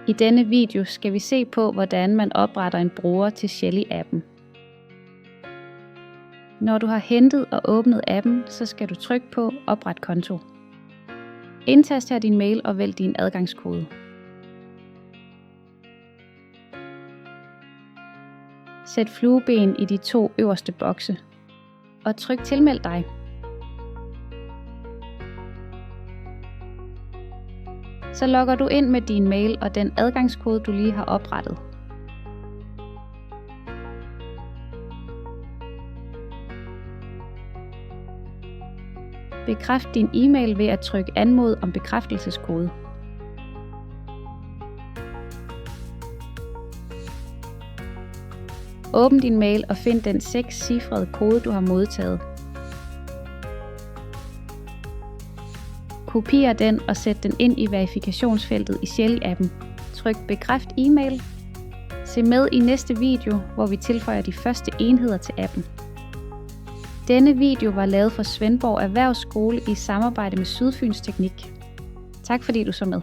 I denne video skal vi se på, hvordan man opretter en bruger til Shelly-appen. Når du har hentet og åbnet appen, så skal du trykke på Opret konto. Indtast her din mail og vælg din adgangskode. Sæt flueben i de 2 øverste bokse og tryk Tilmeld dig. Så logger du ind med din mail og den adgangskode, du lige har oprettet. Bekræft din e-mail ved at trykke Anmod om bekræftelseskode. Åbn din mail og find den 6-cifrede kode, du har modtaget. Kopier den og sæt den ind i verifikationsfeltet i Shelly-appen. Tryk Bekræft e-mail. Se med i næste video, hvor vi tilføjer de første enheder til appen. Denne video var lavet for Svendborg Erhvervsskole i samarbejde med Sydfyns Teknik. Tak fordi du så med.